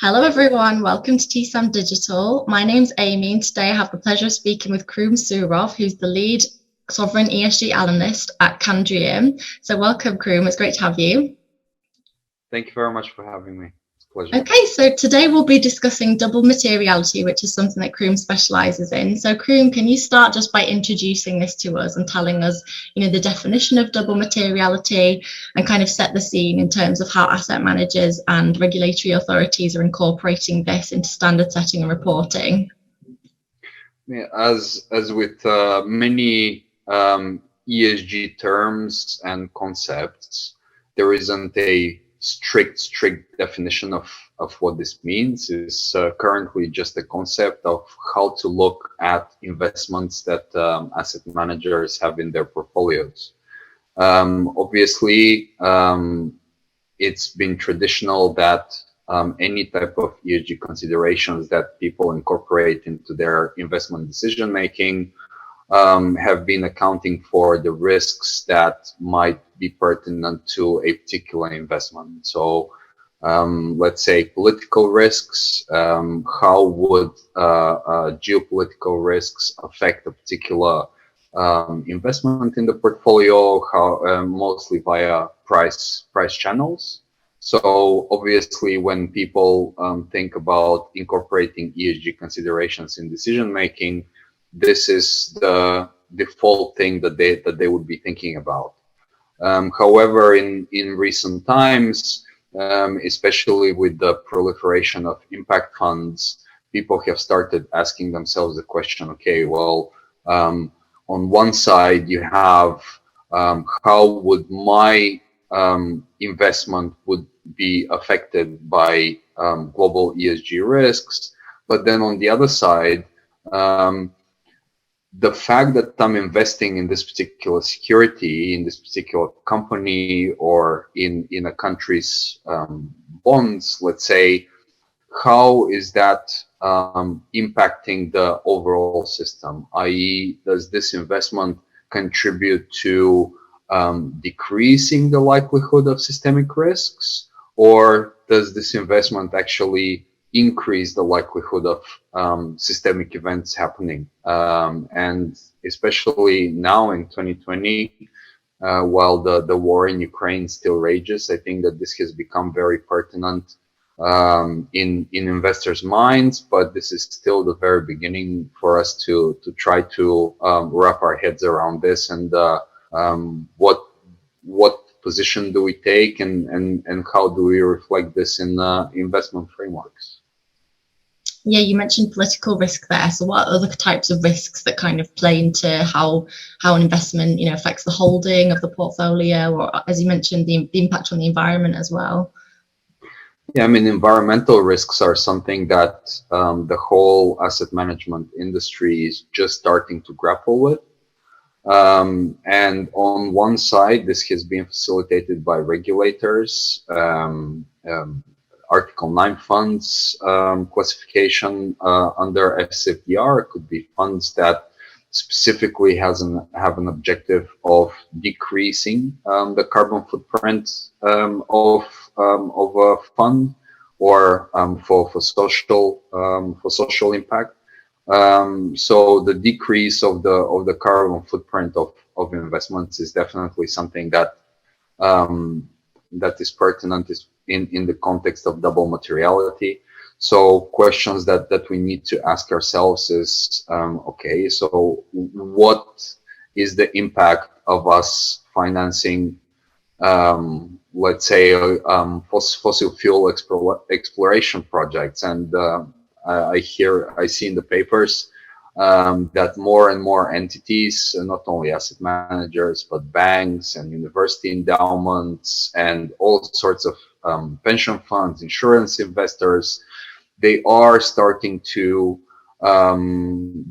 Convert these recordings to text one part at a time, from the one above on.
Hello everyone, welcome to TSAM Digital. My name's Amy and today I have the pleasure of speaking with Kroum Sourov, who's the Lead Sovereign ESG Analyst at Candriam. So welcome Kroum, it's great to have you. Thank you very much for having me. It's a pleasure. Okay, so today we'll be discussing double materiality, which is something that Kroum specializes in. So Kroum, can you start just by introducing this to us and telling us, the definition of double materiality and kind of set the scene in terms of how asset managers and regulatory authorities are incorporating this into standard setting and reporting? Yeah, as with many ESG terms and concepts, there isn't a strict definition of what this means. It's currently just a concept of how to look at investments that asset managers have in their portfolios. Obviously, it's been traditional that any type of ESG considerations that people incorporate into their investment decision making have been accounting for the risks that might be pertinent to a particular investment. So let's say political risks, how would geopolitical risks affect a particular investment in the portfolio, how mostly via price channels. So obviously when people think about incorporating ESG considerations in decision making, this is the default thing that they would be thinking about. However, in recent times, especially with the proliferation of impact funds, people have started asking themselves the question, okay, well, on one side you have how would my investment would be affected by global ESG risks, but then on the other side, the fact that I'm investing in this particular security, in this particular company, or in a country's bonds, let's say, how is that impacting the overall system? I.e., does this investment contribute to decreasing the likelihood of systemic risks, or does this investment actually increase the likelihood of systemic events happening? And especially now in 2020, while the war in Ukraine still rages, I think that this has become very pertinent in investors' minds, but this is still the very beginning for us to try to wrap our heads around this and what position do we take and how do we reflect this in investment frameworks. Yeah, you mentioned political risk there. So what other types of risks that kind of play into how an investment, affects the holding of the portfolio, or as you mentioned, the impact on the environment as well? Yeah, I mean, environmental risks are something that the whole asset management industry is just starting to grapple with. And on one side, this has been facilitated by regulators, Article 9 funds classification under FCFDR. It could be funds that specifically have an objective of decreasing the carbon footprint of a fund, or for social impact. So the decrease of the carbon footprint of investments is definitely something that that is pertinent in the context of double materiality. So questions that we need to ask ourselves is, okay, so what is the impact of us financing, let's say, fossil fuel exploration projects? And I see in the papers that more and more entities, not only asset managers, but banks and university endowments and all sorts of pension funds, insurance investors, they are starting to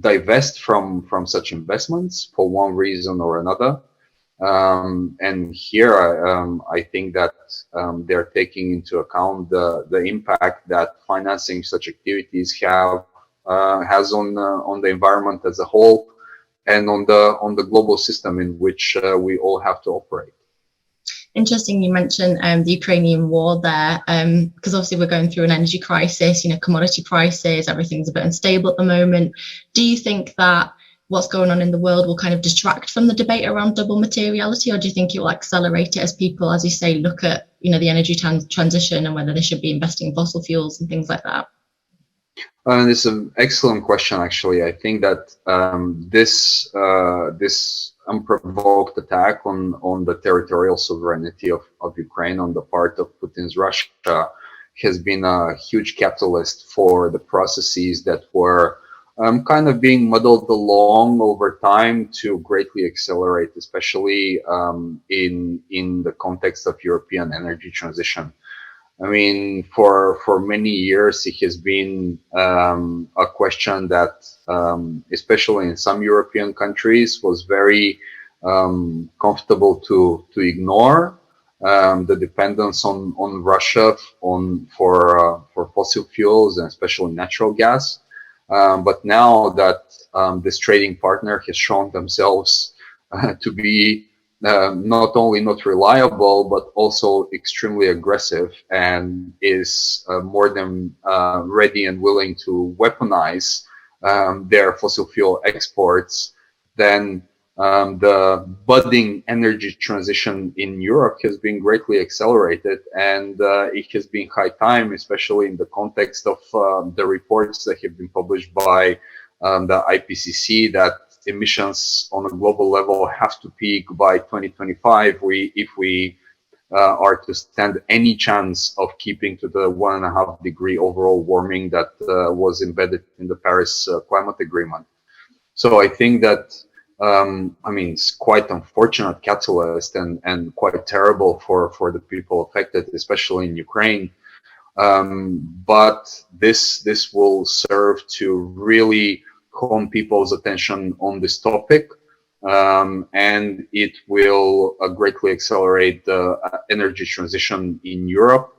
divest from such investments for one reason or another. And here I think that they're taking into account the impact that financing such activities has on the environment as a whole, and on the global system in which we all have to operate. Interesting you mentioned the Ukrainian war there, because obviously we're going through an energy crisis, commodity prices, everything's a bit unstable at the moment. Do you think that what's going on in the world will kind of detract from the debate around double materiality, or do you think it will accelerate it as people, as you say, look at the energy transition and whether they should be investing in fossil fuels and things like that? It's an excellent question, actually. I think that this unprovoked attack on the territorial sovereignty of Ukraine on the part of Putin's Russia has been a huge catalyst for the processes that were kind of being muddled along over time to greatly accelerate, especially in the context of European energy transition. I mean, for many years, it has been a question that, especially in some European countries, was very comfortable to ignore. The dependence on Russia for fossil fuels and especially natural gas. But now that this trading partner has shown themselves to be not only not reliable, but also extremely aggressive, and is more than ready and willing to weaponize their fossil fuel exports, then the budding energy transition in Europe has been greatly accelerated, and it has been high time, especially in the context of the reports that have been published by the IPCC, that emissions on a global level have to peak by 2025 if we are to stand any chance of keeping to the 1.5 degree overall warming that was embedded in the Paris Climate Agreement. So I think that, I mean, it's quite unfortunate catalyst and quite terrible for the people affected, especially in Ukraine. But this will serve to really hone people's attention on this topic, and it will greatly accelerate the energy transition in Europe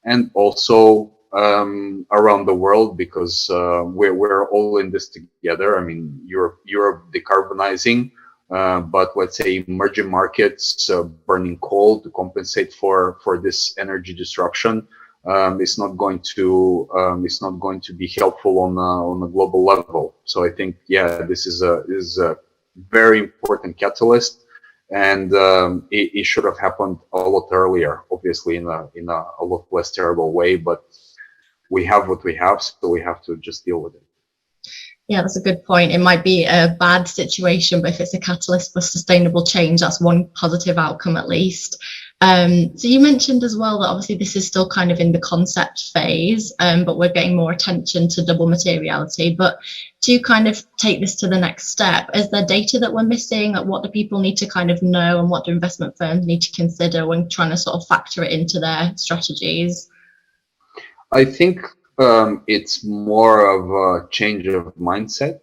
and also around the world, because we're all in this together. I mean, Europe decarbonizing, but let's say emerging markets burning coal to compensate for this energy disruption. It's not going to be helpful on a global level. So I think, yeah, this is a very important catalyst, and it should have happened a lot earlier, obviously in a lot less terrible way. But we have what we have, so we have to just deal with it. Yeah, that's a good point. It might be a bad situation, but if it's a catalyst for sustainable change, that's one positive outcome at least. So you mentioned as well that obviously this is still kind of in the concept phase, but we're getting more attention to double materiality. But to kind of take this to the next step, is there data that we're missing? Like, what do people need to kind of know, and what do investment firms need to consider when trying to sort of factor it into their strategies? I think it's more of a change of mindset.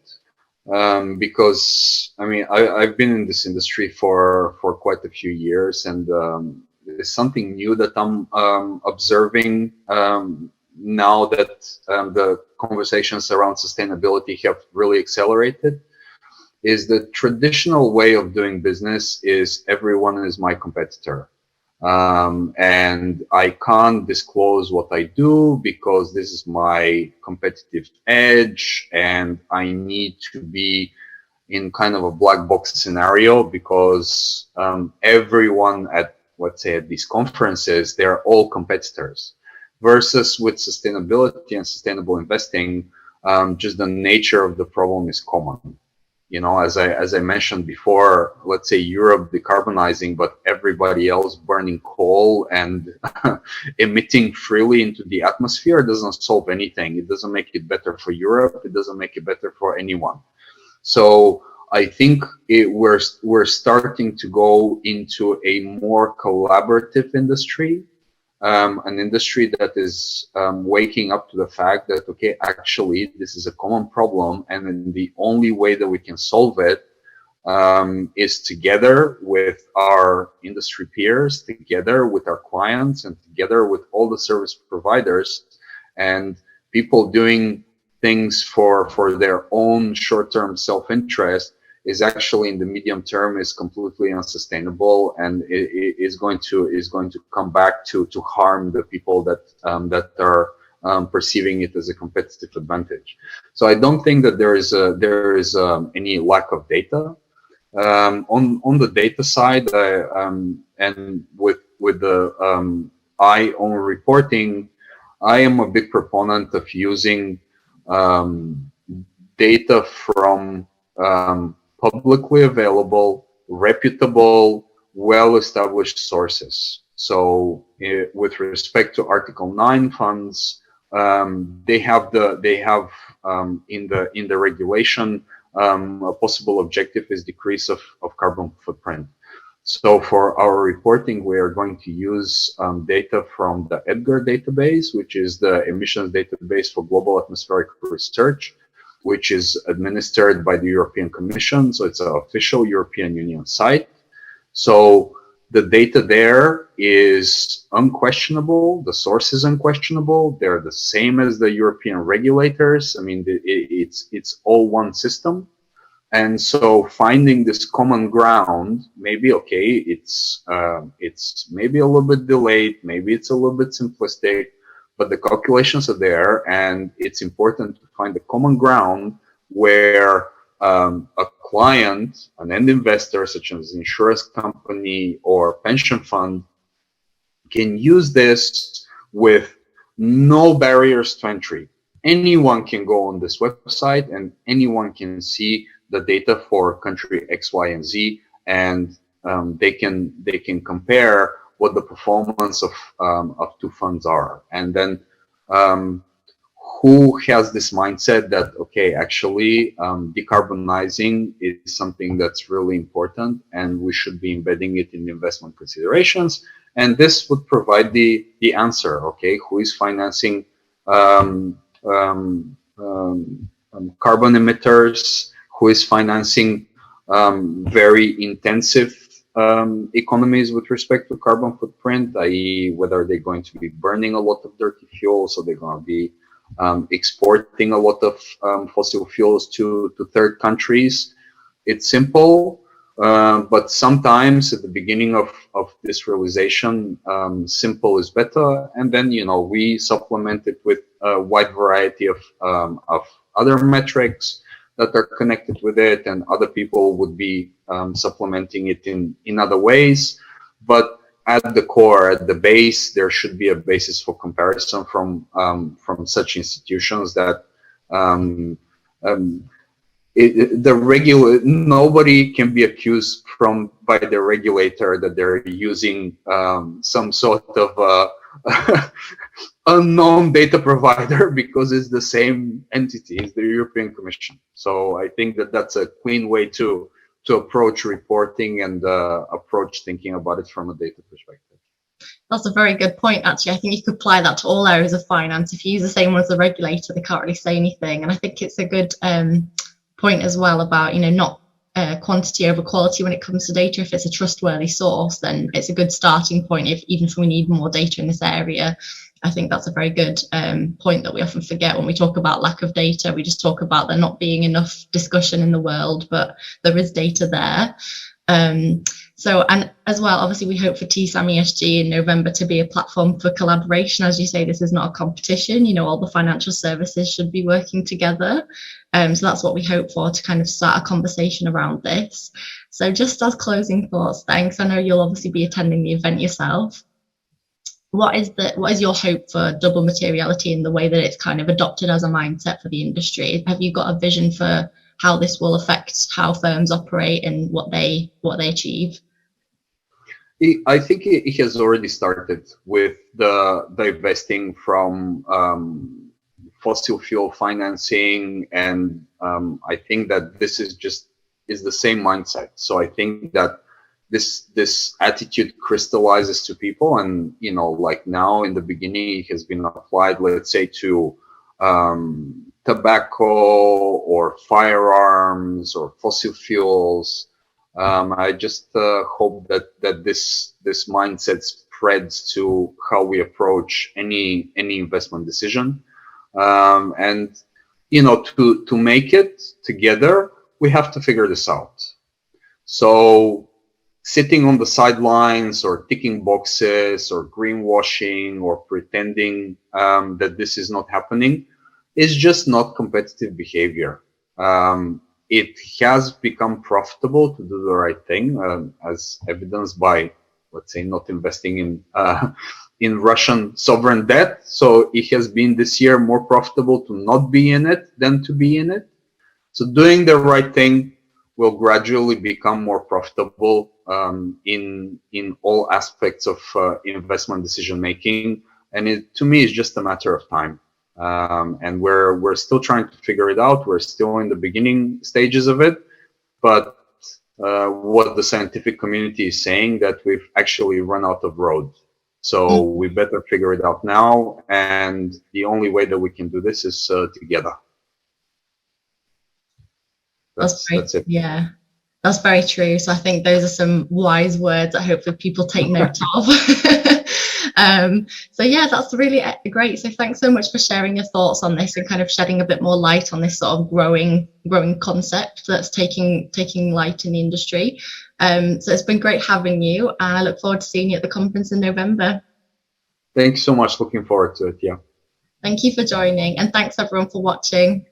Because I mean, I've been in this industry for quite a few years, and there's something new that I'm observing now that the conversations around sustainability have really accelerated. Is the traditional way of doing business is everyone is my competitor. And I can't disclose what I do because this is my competitive edge, and I need to be in kind of a black box scenario because everyone at, let's say, at these conferences, they're all competitors. Versus with sustainability and sustainable investing, just the nature of the problem is common. You know, as I mentioned before, let's say Europe decarbonizing, but everybody else burning coal and emitting freely into the atmosphere doesn't solve anything. It doesn't make it better for Europe. It doesn't make it better for anyone. So I think we're starting to go into a more collaborative industry. An industry that is waking up to the fact that, okay, actually, this is a common problem, and the only way that we can solve it is together with our industry peers, together with our clients, and together with all the service providers and people doing things for their own short-term self-interest is actually in the medium term is completely unsustainable, and it is going to come back to harm the people that that are perceiving it as a competitive advantage. So I don't think that there is any lack of data. On the data side, and with the eye on reporting, I am a big proponent of using data from publicly available, reputable, well-established sources. So, with respect to Article 9 funds, they have in the regulation a possible objective is decrease of carbon footprint. So for our reporting, we are going to use data from the EDGAR database, which is the emissions database for global atmospheric research, which is administered by the European Commission. So it's an official European Union site. So the data there is unquestionable. The source is unquestionable. They're the same as the European regulators. I mean, it's all one system. And so finding this common ground, maybe, okay, it's maybe a little bit delayed, maybe it's a little bit simplistic, but the calculations are there, and it's important to find the common ground where a client, an end investor, such as an insurance company or pension fund, can use this with no barriers to entry. Anyone can go on this website and anyone can see the data for country X, Y, and Z, and they can compare what the performance of two funds are, and then who has this mindset that, okay, actually decarbonizing is something that's really important and we should be embedding it in investment considerations. And this would provide the answer, okay, who is financing carbon emitters, who is financing very intensive economies with respect to carbon footprint, i.e. whether they're going to be burning a lot of dirty fuels, or they're going to be exporting a lot of fossil fuels to third countries. It's simple, but sometimes at the beginning of this realization, simple is better. And then, you know, we supplement it with a wide variety of other metrics that are connected with it, and other people would be supplementing it in other ways. But at the core, at the base, there should be a basis for comparison from such institutions that nobody can be accused by the regulator that they're using some sort of unknown data provider, because it's the same entity, it's the European Commission. So I think that that's a clean way to approach reporting and approach thinking about it from a data perspective. That's a very good point, actually. I think you could apply that to all areas of finance. If you use the same one as the regulator, they can't really say anything. And I think it's a good point as well about, you know, not quantity over quality when it comes to data. If it's a trustworthy source, then it's a good starting point. Even if we need more data in this area, I think that's a very good point that we often forget when we talk about lack of data. We just talk about there not being enough discussion in the world, but there is data there. So, and as well, obviously, we hope for TSAM ESG in November to be a platform for collaboration. As you say, this is not a competition. You know, all the financial services should be working together. So that's what we hope for, to kind of start a conversation around this. So just as closing thoughts, thanks. I know you'll obviously be attending the event yourself. What is your hope for double materiality in the way that it's kind of adopted as a mindset for the industry? Have you got a vision for how this will affect how firms operate and what they achieve? I think it has already started with the divesting from fossil fuel financing, and I think that this is the same mindset. So I think that this attitude crystallizes to people, and you know, like now in the beginning it has been applied, let's say, to tobacco or firearms or fossil fuels. I just hope that this mindset spreads to how we approach any investment decision, and you know, to make it together, we have to figure this out. So sitting on the sidelines or ticking boxes or greenwashing or pretending that this is not happening is just not competitive behavior. It has become profitable to do the right thing, as evidenced by, let's say, not investing in Russian sovereign debt. So it has been this year more profitable to not be in it than to be in it. So doing the right thing will gradually become more profitable in all aspects of investment decision making, and it to me is just a matter of time. And we're still trying to figure it out. We're still in the beginning stages of it, but what the scientific community is saying that we've actually run out of road. So we better figure it out now, and the only way that we can do this is together. That's it. Yeah, that's very true. So I think those are some wise words that hopefully people take note of. So yeah, that's really great. So thanks so much for sharing your thoughts on this and kind of shedding a bit more light on this sort of growing concept that's taking light in the industry. So it's been great having you, and I look forward to seeing you at the conference in November. Thanks so much. Looking forward to it. Yeah. Thank you for joining, and thanks everyone for watching.